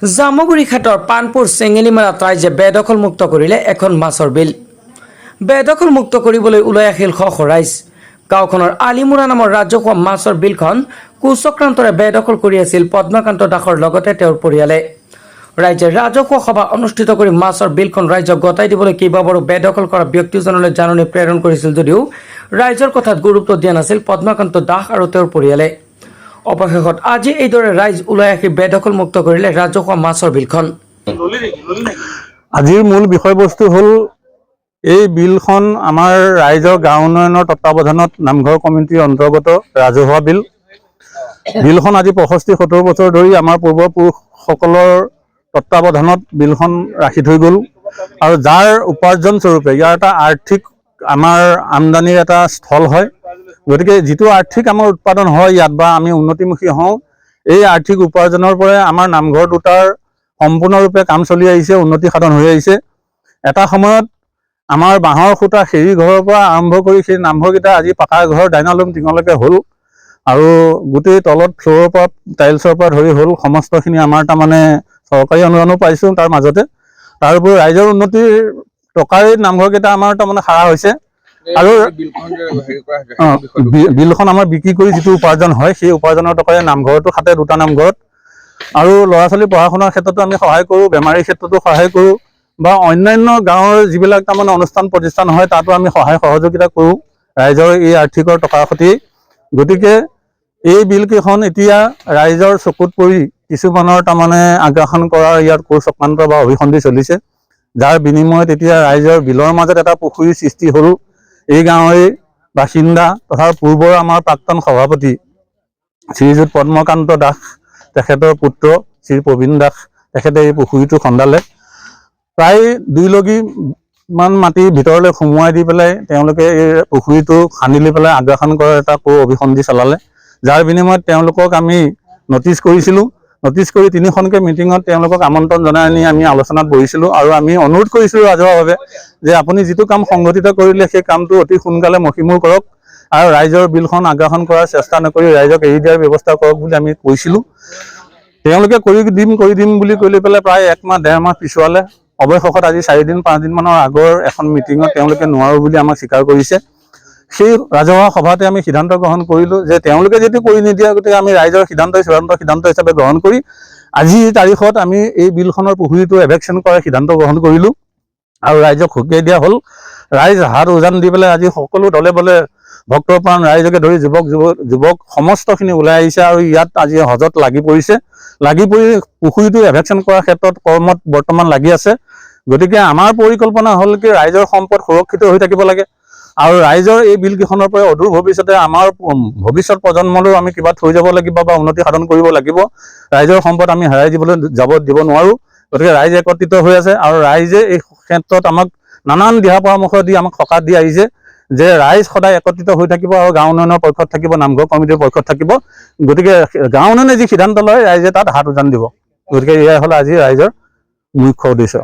জামুগুৰি ঘাটৰ পানপুৰ চেঙেলিমাৰাত ৰাইজে বেদখল মুক্ত কৰিলে এখন মাছৰ বিল। বেদখল মুক্ত কৰিবলৈ ওলাই আহিল শ শ ৰাইজ। গাঁওখনৰ আলিমুৰা নামৰ ৰাজহুৱা মাছৰ বিলখন কুচক্ৰান্তৰে বেদখল কৰি আছিল পদ্মাকান্ত দাসৰ লগতে তেওঁৰ পৰিয়ালে। ৰাইজে ৰাজহুৱা সভা অনুষ্ঠিত কৰি মাছৰ বিলখন ৰাইজক গতাই দিবলৈ কেইবাবাৰো বেদখল কৰা ব্যক্তিজনলৈ জাননী প্ৰেৰণ কৰিছিল যদিও ৰাইজৰ কথাত গুৰুত্ব দিয়া নাছিল পদ্মাকান্ত দাস আৰু তেওঁৰ পৰিয়ালে। অৱশেষত আজি এইদৰে ৰাইজ ওলাই আহি বেদখল মুক্ত কৰিলে ৰাজহুৱা মাছৰ বিলখন। আজিৰ মূল বিষয়বস্তু হ'ল এই বিলখন আমাৰ ৰাইজৰ গাঁও উন্নয়নৰ তত্বাৱধানত নামঘৰ কমিটিৰ অন্তৰ্গত ৰাজহুৱা বিল। বিলখন আজি 65-70 বছৰ ধৰি আমাৰ পূৰ্বপুৰুষসকলৰ তত্বাৱধানত বিলখন ৰাখি থৈ গ'ল আৰু যাৰ উপাৰ্জন স্বৰূপে ইয়াৰ এটা আৰ্থিক আমাৰ আমদানিৰ এটা স্থল হয়। গতিকে যিটো আৰ্থিক আমাৰ উৎপাদন হয় ইয়াত বা আমি উন্নতিমুখী হওঁ, এই আৰ্থিক উপাৰ্জনৰ পৰাই আমাৰ নামঘৰ দুটাৰ সম্পূৰ্ণৰূপে কাম চলি আহিছে, উন্নতি সাধন হৈ আহিছে। এটা সময়ত আমাৰ বাঁহৰ খুঁটা খেৰী ঘৰৰ পৰা আৰম্ভ কৰি সেই নামঘৰকেইটা আজি পাকা ঘৰ ডাইনালুম টিঙলৈকে হ'ল আৰু গোটেই তলত ফ্ল'ৰৰ পৰা টাইলছৰ পৰা ধৰি হ'ল সমস্তখিনি আমাৰ তাৰমানে চৰকাৰী অনুদানো পাইছোঁ তাৰ মাজতে। তাৰ উপৰি ৰাইজৰ উন্নতিৰ টকাৰে নামঘৰকেইটা আমাৰ তাৰমানে সাৰা হৈছে আৰু বিলখন আমাৰ বিক্ৰী কৰি যিটো উপাৰ্জন হয় সেই উপাৰ্জনৰ টকাৰে নামঘৰটো খাটে, দুটা নামঘৰত। আৰু ল'ৰা ছোৱালী পঢ়া শুনাৰ ক্ষেত্ৰতো আমি সহায় কৰোঁ, বেমাৰীৰ ক্ষেত্ৰতো সহায় কৰোঁ বা অন্যান্য গাঁৱৰ যিবিলাক তাৰমানে অনুষ্ঠান প্ৰতিষ্ঠান হয় তাতো আমি সহায় সহযোগিতা কৰোঁ ৰাইজৰ এই আৰ্থিকৰ টকাৰ সৈতে। গতিকে এই বিলকেইখন এতিয়া ৰাইজৰ চকুত পৰি কিছুমানৰ তাৰমানে আগ্ৰাসন কৰাৰ ইয়াত চক্ৰান্ত বা অভিসন্ধি চলিছে, যাৰ বিনিময়ত এতিয়া ৰাইজৰ বিলৰ মাজত এটা পুখুৰীৰ সৃষ্টি হ'ল। এই গাঁৱৰে বাসিন্দা তথা পূৰ্বৰ আমাৰ প্ৰাক্তন সভাপতি শ্ৰীযুত পদ্মকান্ত দাস, তেখেতৰ পুত্ৰ শ্ৰী প্ৰবীণ দাস, তেখেতে এই পুখুৰীটো খন্দালে। প্ৰায় 2 লগি মান মাটি ভিতৰলৈ সোমোৱাই দি পেলাই তেওঁলোকে এই পুখুৰীটো খান্দি লৈ পেলাই আগ্ৰাসন কৰাৰ এটা অভিসন্ধি চলালে, যাৰ বিনিময়ত তেওঁলোকক আমি নটিচ কৰিছিলোঁ। নটিচ কৰি 3খনকৈ মিটিঙত তেওঁলোকক আমন্ত্ৰণ জনাই আনি আমি আলোচনাত বহিছিলোঁ আৰু আমি অনুৰোধ কৰিছিলোঁ ৰাজহুৱাভাৱে যে আপুনি যিটো কাম সংগঠিত কৰিলে সেই কামটো অতি সোনকালে মষিমূৰ কৰক আৰু ৰাইজৰ বিলখন আগ্ৰাসন কৰাৰ চেষ্টা নকৰি ৰাইজক এৰি দিয়াৰ ব্যৱস্থা কৰক বুলি আমি কৈছিলোঁ। তেওঁলোকে কৰি দিম বুলি কৈ লৈ পেলাই প্ৰায় 1 মাহ 1.5 মাহ পিছুৱালে। অৱশেষত আজি 4-5 দিনমানৰ আগৰ এখন মিটিঙত তেওঁলোকে নোৱাৰোঁ বুলি আমাক স্বীকাৰ কৰিছে। সেই ৰাজহুৱা সভাতে আমি সিদ্ধান্ত গ্ৰহণ কৰিলোঁ যে তেওঁলোকে যদি কৰি নিদিয়ে, গতিকে আমি ৰাইজৰ চূড়ান্ত সিদ্ধান্ত হিচাপে গ্ৰহণ কৰি আজিৰ তাৰিখত আমি এই বিলখনৰ পুখুৰীটো এভেকশ্যন কৰাৰ সিদ্ধান্ত গ্ৰহণ কৰিলোঁ আৰু ৰাইজক সকীয়াই দিয়া হ'ল। ৰাইজ হাত উজান দি পেলাই আজি সকলো দলে বলে ভক্তপ্ৰাণ ৰাইজকে ধৰি যুৱক সমস্তখিনি ওলাই আহিছে আৰু ইয়াত আজি হজত লাগি পৰিছে। লাগি পৰি পুখুৰীটো এভেকশ্যন কৰাৰ ক্ষেত্ৰত কৰ্মত বৰ্তমান লাগি আছে। গতিকে আমাৰ পৰিকল্পনা হ'ল কি ৰাইজৰ সম্পদ সুৰক্ষিত হৈ থাকিব লাগে আৰু ৰাইজৰ এই বিলকেইখনৰ পৰা অদূৰ ভৱিষ্যতে আমাৰ ভৱিষ্যত প্ৰজন্মলৈও আমি কিবা থৈ যাব লাগিব বা উন্নতি সাধন কৰিব লাগিব। ৰাইজৰ সম্পদ আমি হেৰাই দিব নোৱাৰোঁ। গতিকে ৰাইজ একত্ৰিত হৈ আছে আৰু ৰাইজে এই ক্ষেত্ৰত আমাক নানান দিহা পৰামৰ্শ দি আমাক সকাহ দি আহিছে যে ৰাইজ সদায় একত্ৰিত হৈ থাকিব আৰু গাঁও উন্নয়নৰ পক্ষত থাকিব, নামঘৰ কমিটিৰ পক্ষত থাকিব। গতিকে গাঁও উন্নয়নে যি সিদ্ধান্ত লয় ৰাইজে তাত হাত উজান দিব। গতিকে এয়াই হ'ল আজি ৰাইজৰ মুখ্য উদ্দেশ্য।